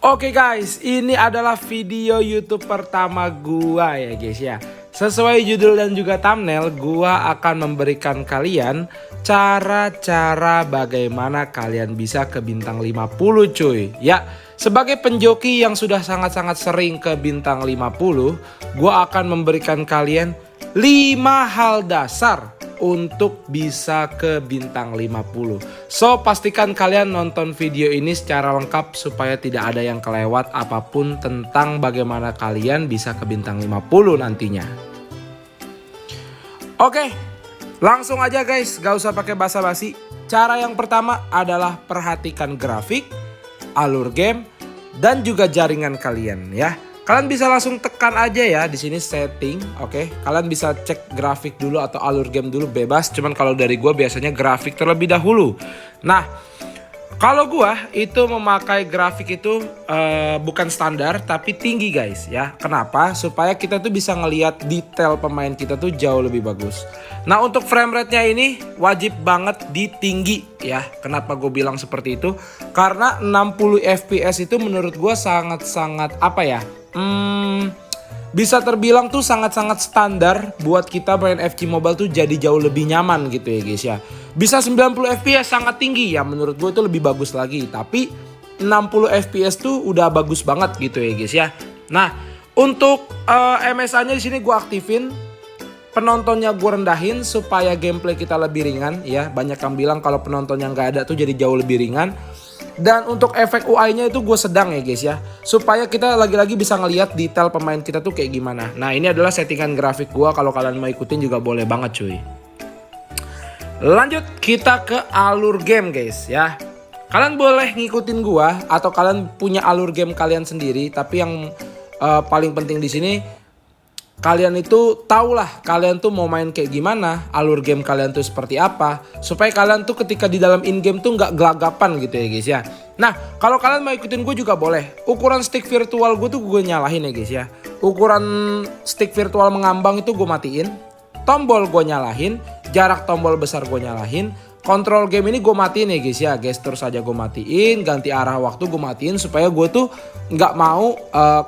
Oke guys, ini adalah video YouTube pertama gua ya guys ya. Sesuai judul dan juga thumbnail, gua akan memberikan kalian cara-cara bagaimana kalian bisa ke bintang 50 cuy. Ya, sebagai penjoki yang sudah sangat-sangat sering ke bintang 50, gua akan memberikan kalian 5 hal dasar untuk bisa ke bintang 50. So pastikan kalian nonton video ini secara lengkap supaya tidak ada yang kelewat apapun tentang bagaimana kalian bisa ke bintang 50 nantinya. Oke, langsung aja guys, gak usah pakai basa-basi. Cara yang pertama adalah perhatikan grafik, alur game, dan juga jaringan kalian ya. Kalian bisa langsung tekan aja ya di sini setting, oke. Kalian bisa cek grafik dulu atau alur game dulu bebas. Cuman kalau dari gue biasanya grafik terlebih dahulu. Nah, kalau gue itu memakai grafik itu bukan standar tapi tinggi guys ya. Kenapa? Supaya kita tuh bisa ngelihat detail pemain kita tuh jauh lebih bagus. Nah, untuk frame rate-nya ini wajib banget di tinggi ya. Kenapa gue bilang seperti itu? Karena 60 fps itu menurut gue sangat-sangat apa ya? Bisa terbilang tuh sangat-sangat standar buat kita main FC Mobile tuh jadi jauh lebih nyaman gitu ya guys ya. Bisa 90 fps sangat tinggi ya, menurut gue itu lebih bagus lagi. Tapi 60 fps tuh udah bagus banget gitu ya guys ya. Nah, untuk MSA-nya di sini gue aktifin. Penontonnya gue rendahin supaya gameplay kita lebih ringan ya. Banyak yang bilang kalau penontonnya nggak ada tuh jadi jauh lebih ringan. Dan untuk efek UI-nya itu gue sedang ya guys ya. Supaya kita lagi-lagi bisa ngelihat detail pemain kita tuh kayak gimana. Nah, ini adalah settingan grafik gue. Kalau kalian mau ikutin juga boleh banget cuy. Lanjut kita ke alur game guys ya. Kalian boleh ngikutin gue atau kalian punya alur game kalian sendiri. Tapi yang paling penting di sini, kalian itu tahulah kalian tuh mau main kayak gimana, alur game kalian tuh seperti apa, supaya kalian tuh ketika di dalam in game tuh nggak gelagapan gitu ya guys ya. Nah, kalau kalian mau ikutin gue juga boleh. Ukuran stick virtual gue tuh gue nyalahin ya guys ya. Ukuran stick virtual mengambang itu gue matiin. Tombol gue nyalahin, jarak tombol besar gue nyalahin. Kontrol game ini gue matiin ya guys ya. Gestur saja gue matiin, ganti arah waktu gue matiin supaya gue tuh nggak mau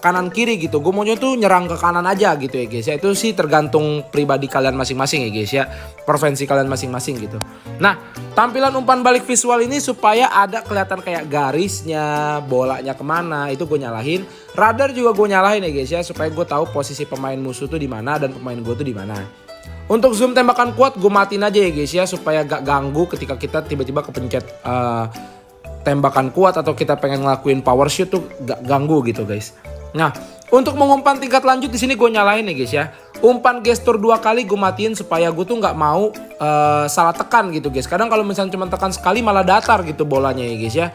kanan kiri gitu. Gue maunya tuh nyerang ke kanan aja gitu ya guys ya. Itu sih tergantung pribadi kalian masing-masing ya guys ya. Preferensi kalian masing-masing gitu. Nah, tampilan umpan balik visual ini supaya ada kelihatan kayak garisnya, bolanya kemana, itu gue nyalahin. Radar juga gue nyalahin ya guys ya, supaya gue tahu posisi pemain musuh tuh di mana dan pemain gue tuh di mana. Untuk zoom tembakan kuat gue matiin aja ya guys ya, supaya gak ganggu ketika kita tiba-tiba kepencet tembakan kuat atau kita pengen ngelakuin power shoot tuh gak ganggu gitu guys. Nah, untuk mengumpan tingkat lanjut di sini gue nyalain ya guys ya. Umpan gestur 2 kali gue matiin supaya gue tuh nggak mau salah tekan gitu guys. Kadang kalau misalnya cuma tekan sekali malah datar gitu bolanya ya guys ya.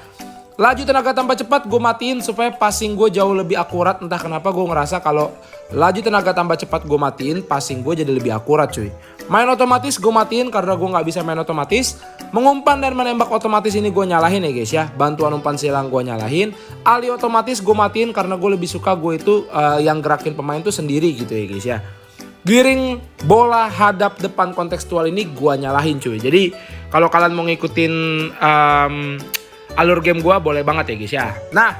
Laju tenaga tambah cepat gue matiin supaya passing gue jauh lebih akurat. Entah kenapa gue ngerasa kalau laju tenaga tambah cepat gue matiin, passing gue jadi lebih akurat cuy. Main otomatis gue matiin karena gue nggak bisa main otomatis. Mengumpan dan menembak otomatis ini gue nyalahin ya guys ya. Bantuan umpan silang gue nyalahin. Ali otomatis gue matiin karena gue lebih suka gue itu yang gerakin pemain tuh sendiri gitu ya guys ya. Giring bola hadap depan kontekstual ini gue nyalahin cuy. Jadi kalau kalian mau ngikutin alur game gue boleh banget ya guys ya. Nah,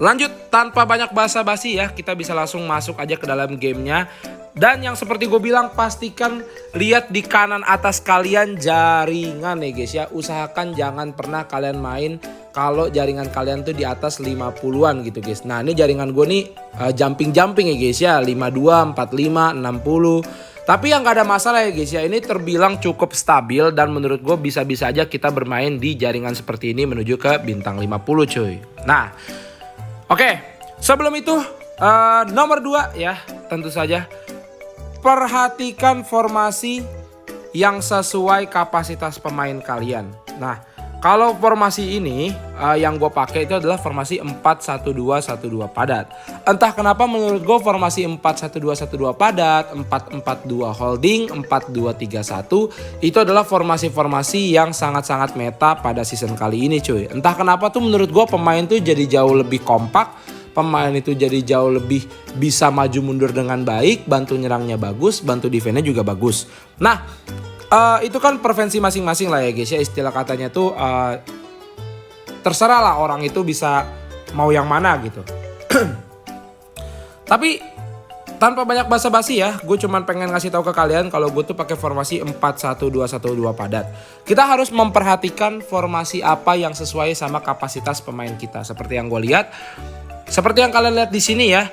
lanjut tanpa banyak basa-basi ya, kita bisa langsung masuk aja ke dalam gamenya. Dan yang seperti gue bilang, pastikan lihat di kanan atas kalian jaringan ya guys ya. Usahakan jangan pernah kalian main kalau jaringan kalian tuh di atas 50-an gitu guys. Nah, ini jaringan gue nih jumping-jumping ya guys ya, 52, 45, 60. Tapi yang gak ada masalah ya guys ya, ini terbilang cukup stabil dan menurut gue bisa-bisa aja kita bermain di jaringan seperti ini menuju ke bintang 50 cuy. Nah, oke, sebelum itu nomor 2 ya, tentu saja perhatikan formasi yang sesuai kapasitas pemain kalian. Nah, kalau formasi ini yang gue pakai itu adalah formasi 4-1-2-1-2 padat. Entah kenapa menurut gue formasi 4-1-2-1-2 padat, 4-4-2 holding, 4-2-3-1 itu adalah formasi-formasi yang sangat-sangat meta pada season kali ini cuy. Entah kenapa tuh menurut gue pemain tuh jadi jauh lebih kompak, pemain itu jadi jauh lebih bisa maju mundur dengan baik, bantu nyerangnya bagus, bantu defense-nya juga bagus. Nah, itu kan preferensi masing-masing lah ya guys ya, istilah katanya tuh terserah lah orang itu bisa mau yang mana gitu. Tapi tanpa banyak basa-basi ya, gue cuman pengen ngasih tahu ke kalian kalau gue tuh pakai formasi 4-1-2-1-2 padat. Kita harus memperhatikan formasi apa yang sesuai sama kapasitas pemain kita. Seperti yang gue lihat, seperti yang kalian lihat di sini ya.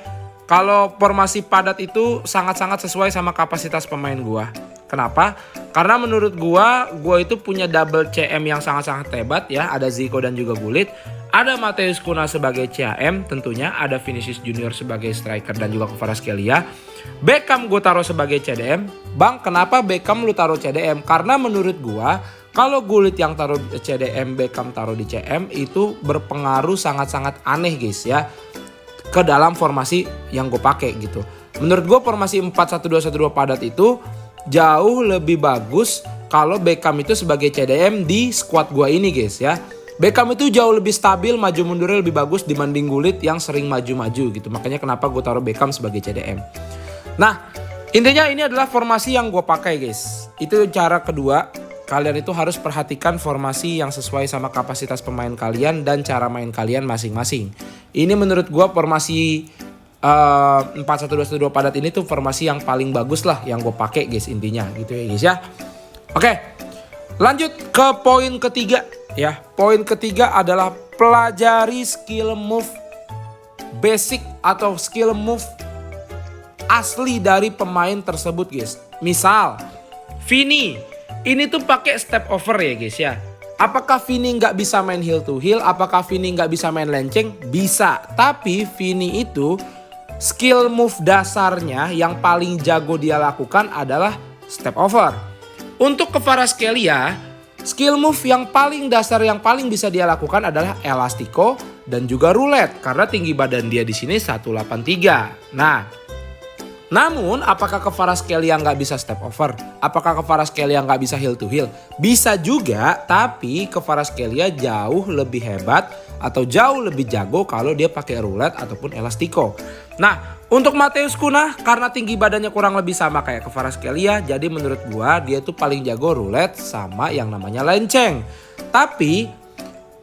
Kalau formasi padat itu sangat-sangat sesuai sama kapasitas pemain gue. Kenapa? Karena menurut gue itu punya double CM yang sangat-sangat hebat ya. Ada Zico dan juga Gullit. Ada Matheus Cunha sebagai CM tentunya. Ada Vinicius Junior sebagai striker dan juga Kvaratskhelia. Beckham gue taruh sebagai CDM. Bang, kenapa Beckham lu taruh CDM? Karena menurut gue kalau Gullit yang taruh CDM, Beckham taruh di CM itu berpengaruh sangat-sangat aneh guys ya. Ke dalam formasi yang gue pakai gitu. Menurut gue formasi 4-1-2-1-2 padat itu jauh lebih bagus kalau Beckham itu sebagai CDM di squad gue ini guys ya. Beckham itu jauh lebih stabil, maju mundurnya lebih bagus dibanding Gullit yang sering maju-maju gitu. Makanya kenapa gue taruh Beckham sebagai CDM. Nah, intinya ini adalah formasi yang gue pakai guys. Itu cara kedua. Kalian itu harus perhatikan formasi yang sesuai sama kapasitas pemain kalian dan cara main kalian masing-masing. Ini menurut gue formasi 4-1-2-1-2 padat ini tuh formasi yang paling bagus lah yang gue pakai guys intinya gitu ya guys ya. Oke, lanjut ke poin ketiga ya. Poin ketiga adalah pelajari skill move basic atau skill move asli dari pemain tersebut guys. Misal Vini ini tuh pakai step over ya guys ya. Apakah Vini nggak bisa main heel to heel? Apakah Vini nggak bisa main lenceng? Bisa. Tapi Vini itu skill move dasarnya yang paling jago dia lakukan adalah step over. Untuk Kvaratskhelia, skill move yang paling dasar yang paling bisa dia lakukan adalah elastico dan juga roulette. Karena tinggi badan dia di sini 183. Namun, apakah Kvaratskhelia nggak bisa step over? Apakah Kvaratskhelia nggak bisa heel to heel? Bisa juga, tapi Kvaratskhelia jauh lebih hebat atau jauh lebih jago kalau dia pakai roulette ataupun elastico. Nah, untuk Matheus Cunha karena tinggi badannya kurang lebih sama kayak Kvaratskhelia, jadi menurut gua dia tuh paling jago roulette sama yang namanya lenceng. Tapi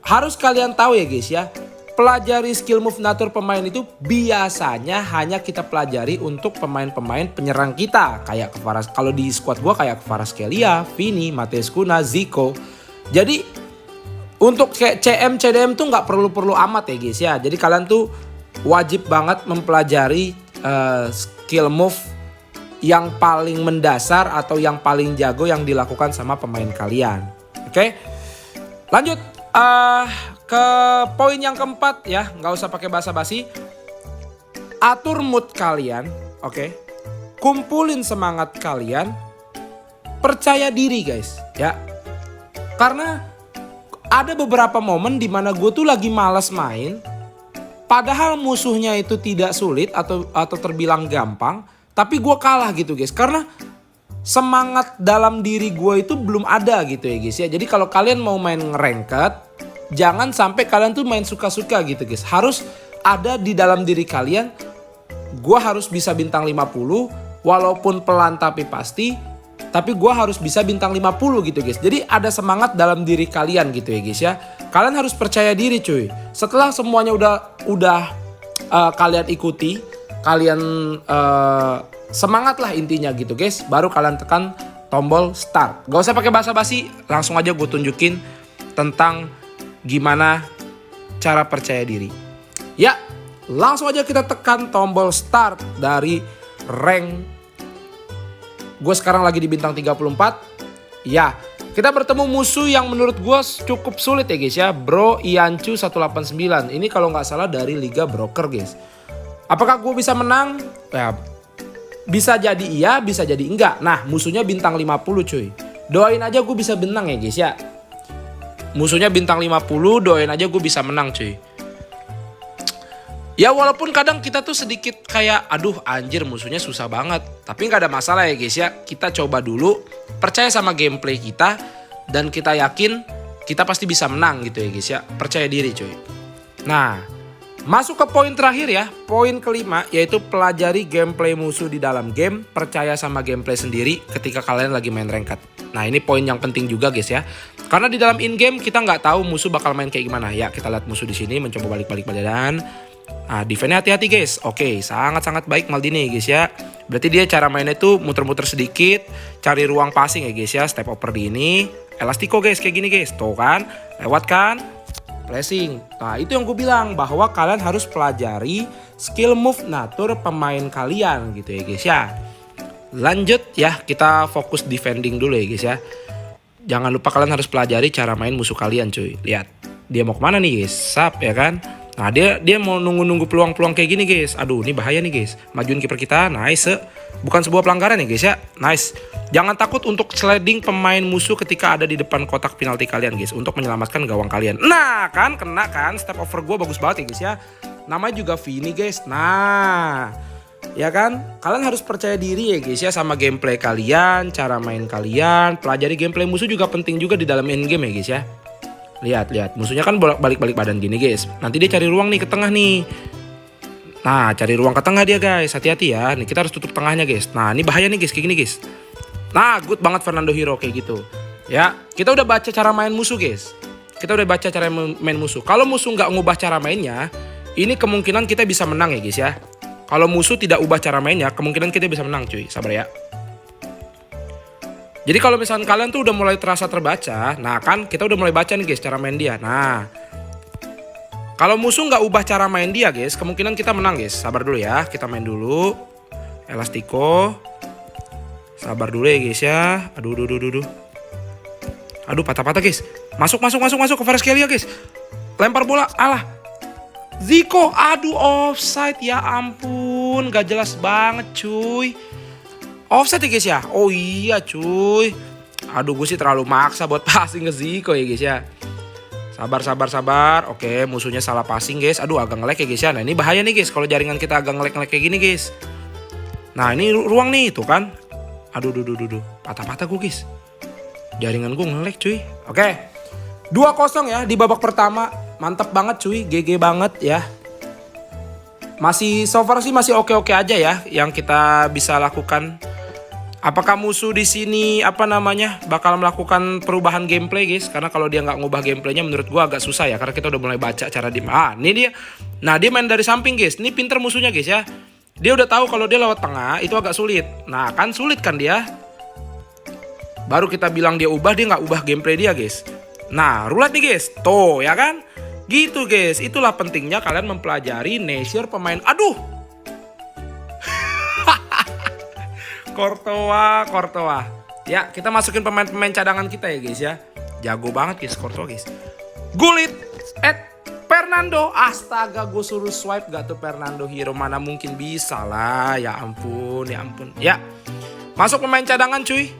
harus kalian tahu ya guys ya. Pelajari skill move natur pemain itu biasanya hanya kita pelajari untuk pemain-pemain penyerang kita. Kayak kalau di squad gue kayak Kvaratskhelia, Vini, Matheus Cunha, Zico. Jadi untuk CM, CDM tuh nggak perlu amat ya guys ya. Jadi kalian tuh wajib banget mempelajari skill move yang paling mendasar atau yang paling jago yang dilakukan sama pemain kalian. Oke, lanjut. Ke poin yang keempat ya, nggak usah pakai basa-basi. Atur mood kalian, oke. Kumpulin semangat kalian, percaya diri guys, ya. Karena ada beberapa momen dimana gue tuh lagi malas main, padahal musuhnya itu tidak sulit atau terbilang gampang, tapi gue kalah gitu guys. Karena semangat dalam diri gue itu belum ada gitu ya guys ya. Jadi kalau kalian mau main nge-ranked, jangan sampai kalian tuh main suka-suka gitu guys. Harus ada di dalam diri kalian, gue harus bisa bintang 50, walaupun pelan tapi pasti. Tapi gue harus bisa bintang 50 gitu guys. Jadi ada semangat dalam diri kalian gitu ya guys ya. Kalian harus percaya diri cuy. Setelah semuanya udah kalian ikuti, kalian semangat lah intinya gitu guys. Baru kalian tekan tombol start. Gak usah pakai basa-basi, langsung aja gue tunjukin tentang gimana cara percaya diri. Ya, langsung aja kita tekan tombol start dari rank. Gue sekarang lagi di bintang 34. Ya, kita bertemu musuh yang menurut gue cukup sulit ya guys ya. Bro Iancu 189. Ini kalau nggak salah dari Liga Broker guys. Apakah gue bisa menang? Ya, bisa jadi iya, bisa jadi enggak. Nah, musuhnya bintang 50 cuy. Doain aja gue bisa menang ya guys ya. Musuhnya bintang 50, doain aja gue bisa menang cuy. Ya walaupun kadang kita tuh sedikit kayak aduh anjir musuhnya susah banget. Tapi gak ada masalah ya guys ya. Kita coba dulu, percaya sama gameplay kita. Dan kita yakin kita pasti bisa menang gitu ya guys ya. Percaya diri cuy. Nah, masuk ke poin terakhir ya. Poin kelima yaitu pelajari gameplay musuh di dalam game. Percaya sama gameplay sendiri ketika kalian lagi main ranked. Nah ini poin yang penting juga guys ya. Karena di dalam in game kita nggak tahu musuh bakal main kayak gimana. Ya kita lihat musuh di sini mencoba balik-balik badan. Nah, defense-nya hati-hati guys. Oke, sangat-sangat baik Maldini guys ya. Berarti dia cara mainnya itu muter-muter sedikit, cari ruang passing ya guys ya. Step over di ini, elastiko guys kayak gini guys. Tuh kan, lewat kan, pressing. Nah itu yang gue bilang bahwa kalian harus pelajari skill move natur pemain kalian gitu ya guys ya. Lanjut ya, kita fokus defending dulu ya guys ya. Jangan lupa kalian harus pelajari cara main musuh kalian cuy. Lihat, dia mau kemana nih guys? Sap ya kan. Nah dia mau nunggu peluang-peluang kayak gini guys. Aduh ini bahaya nih guys. Majuin kiper kita, nice. Bukan sebuah pelanggaran ya guys ya. Nice. Jangan takut untuk sliding pemain musuh ketika ada di depan kotak penalti kalian guys. Untuk menyelamatkan gawang kalian. Nah kan, kena kan. Step over gue bagus banget ya guys ya. Namanya juga Vini guys. Nah, ya kan, kalian harus percaya diri ya guys ya sama gameplay kalian, cara main kalian. Pelajari gameplay musuh juga penting juga di dalam in game ya guys ya. Lihat, musuhnya kan balik-balik badan gini guys. Nanti dia cari ruang nih ke tengah nih. Nah, cari ruang ke tengah dia guys. Hati-hati ya. Nih kita harus tutup tengahnya guys. Nah, ini bahaya nih guys kayak gini guys. Nah, good banget Fernando Hierro kayak gitu. Ya, kita udah baca cara main musuh guys. Kita udah baca cara main musuh. Kalau musuh nggak ngubah cara mainnya, ini kemungkinan kita bisa menang ya guys ya. Kalau musuh tidak ubah cara mainnya, kemungkinan kita bisa menang cuy. Sabar ya. Jadi kalau misalkan kalian tuh udah mulai terasa terbaca, nah kan kita udah mulai baca nih guys cara main dia. Nah, kalau musuh nggak ubah cara main dia guys, kemungkinan kita menang guys. Sabar dulu ya, kita main dulu. Elastiko. Sabar dulu ya guys ya. Aduh patah-patah guys. Masuk ke Kvaratskhelia guys. Lempar bola, alah. Zico, aduh offside ya ampun, gak jelas banget cuy. Offside ya guys ya? Oh iya cuy. Aduh gue sih terlalu maksa buat passing ke Zico ya guys ya. Sabar. Oke, musuhnya salah passing guys. Aduh agak nge-lag ya guys ya. Nah ini bahaya nih guys kalau jaringan kita agak nge-lag kayak gini guys. Nah ini ruang nih tuh kan. Aduh. Patah-patah gue guys. Jaringan gue nge-lag cuy. Oke. 2-0 ya di babak pertama. Mantap banget cuy. GG banget ya. Masih so far sih masih oke-oke aja ya yang kita bisa lakukan. Apakah musuh di sini bakal melakukan perubahan gameplay guys? Karena kalau dia nggak ngubah gameplaynya menurut gua agak susah ya karena kita udah mulai baca cara dia. Ini dia. Nah dia main dari samping guys. Ini pinter musuhnya guys ya. Dia udah tahu kalau dia lewat tengah itu agak sulit. Nah kan sulit kan dia. Baru kita bilang dia ubah, dia nggak ubah gameplay dia guys. Nah roulette nih guys. Tuh ya kan. Gitu guys. Itulah pentingnya kalian mempelajari nature pemain. Aduh. Courtois. Ya, kita masukin pemain-pemain cadangan kita ya guys ya. Jago banget guys Courtois guys. Gullit, Fernando. Astaga, gue suruh swipe gak tuh Fernando Hierro. Mana mungkin bisa lah. Ya ampun. Ya, masuk pemain cadangan cuy.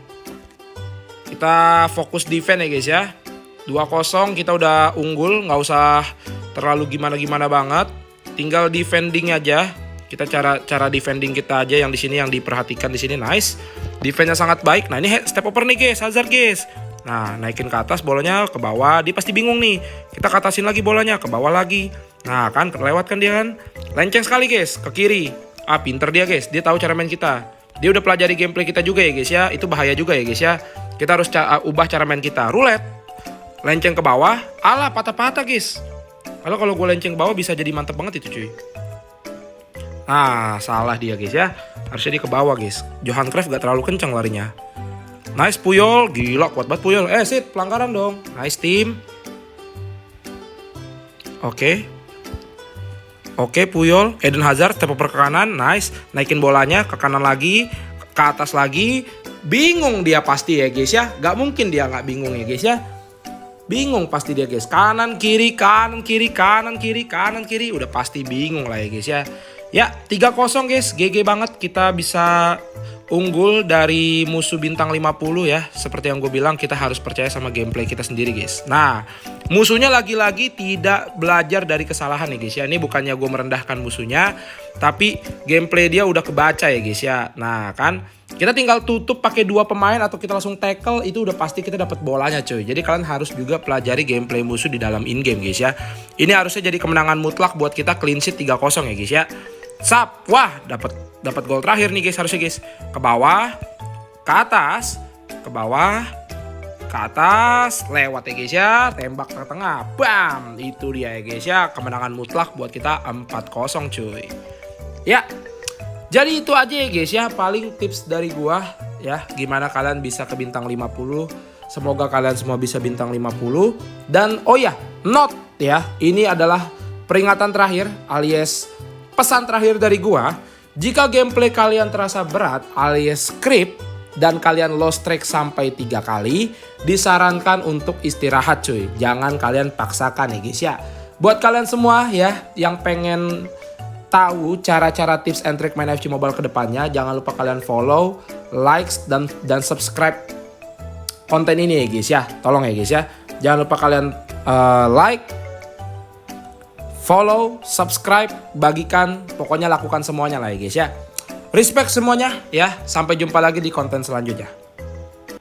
Kita fokus defense ya guys ya. 2-0 kita udah unggul. Gak usah terlalu gimana-gimana banget. Tinggal defending aja. Kita cara defending kita aja yang di sini yang diperhatikan di sini. Nice. Defense-nya sangat baik. Nah, ini step over nih guys, Hazard guys. Nah, naikin ke atas bolanya ke bawah. Dia pasti bingung nih. Kita ke atasin lagi bolanya ke bawah lagi. Nah, kan kelewat kan dia kan. Lenceng sekali guys ke kiri. Pinter dia guys. Dia tahu cara main kita. Dia udah pelajari gameplay kita juga ya guys ya. Itu bahaya juga ya guys ya. Kita harus ubah cara main kita. Roulette. Lenceng ke bawah. Alah, patah-patah guys. Kalau gue lenceng ke bawah bisa jadi mantep banget itu cuy. Nah, salah dia guys ya. Harusnya dia ke bawah guys. Johan Cruyff gak terlalu kencang larinya. Nice Puyol. Gila kuat banget Puyol. Sit, pelanggaran dong. Nice team. Oke Puyol. Eden Hazard step over ke kanan. Nice. Naikin bolanya ke kanan lagi. Ke atas lagi. Bingung dia pasti ya guys ya. Gak mungkin dia gak bingung ya guys ya. Bingung pasti dia guys. Kanan kiri. Udah pasti bingung lah ya guys ya. Ya 3-0 guys, GG banget kita bisa unggul dari musuh bintang 50 ya. Seperti yang gue bilang kita harus percaya sama gameplay kita sendiri guys. Nah musuhnya lagi-lagi tidak belajar dari kesalahan ya guys ya. Ini bukannya gue merendahkan musuhnya, tapi gameplay dia udah kebaca ya guys ya. Nah kan kita tinggal tutup pakai 2 pemain atau kita langsung tackle itu udah pasti kita dapat bolanya cuy. Jadi kalian harus juga pelajari gameplay musuh di dalam in game guys ya. Ini harusnya jadi kemenangan mutlak buat kita clean sheet 3-0 ya guys ya. Sap, wah dapat gol terakhir nih guys harusnya guys. Ke bawah, ke atas, ke bawah, ke atas, lewat ya guys ya, tembak ke tengah, bam, itu dia ya guys ya, kemenangan mutlak buat kita 4-0 cuy. Ya, jadi itu aja ya guys ya, paling tips dari gua ya, gimana kalian bisa ke bintang 50. Semoga kalian semua bisa bintang 50. Dan oh ya, note ya, ini adalah peringatan terakhir alias pesan terakhir dari gua. Jika gameplay kalian terasa berat alias script dan kalian lost track sampai 3 kali, disarankan untuk istirahat cuy. Jangan kalian paksakan ya guys ya. Buat kalian semua ya yang pengen tahu cara-cara tips and trick main FC Mobile kedepannya, jangan lupa kalian follow, likes dan subscribe konten ini ya guys ya. Tolong ya guys ya. Jangan lupa kalian like, follow, subscribe, bagikan, pokoknya lakukan semuanya lah ya guys ya. Respect semuanya ya. Sampai jumpa lagi di konten selanjutnya.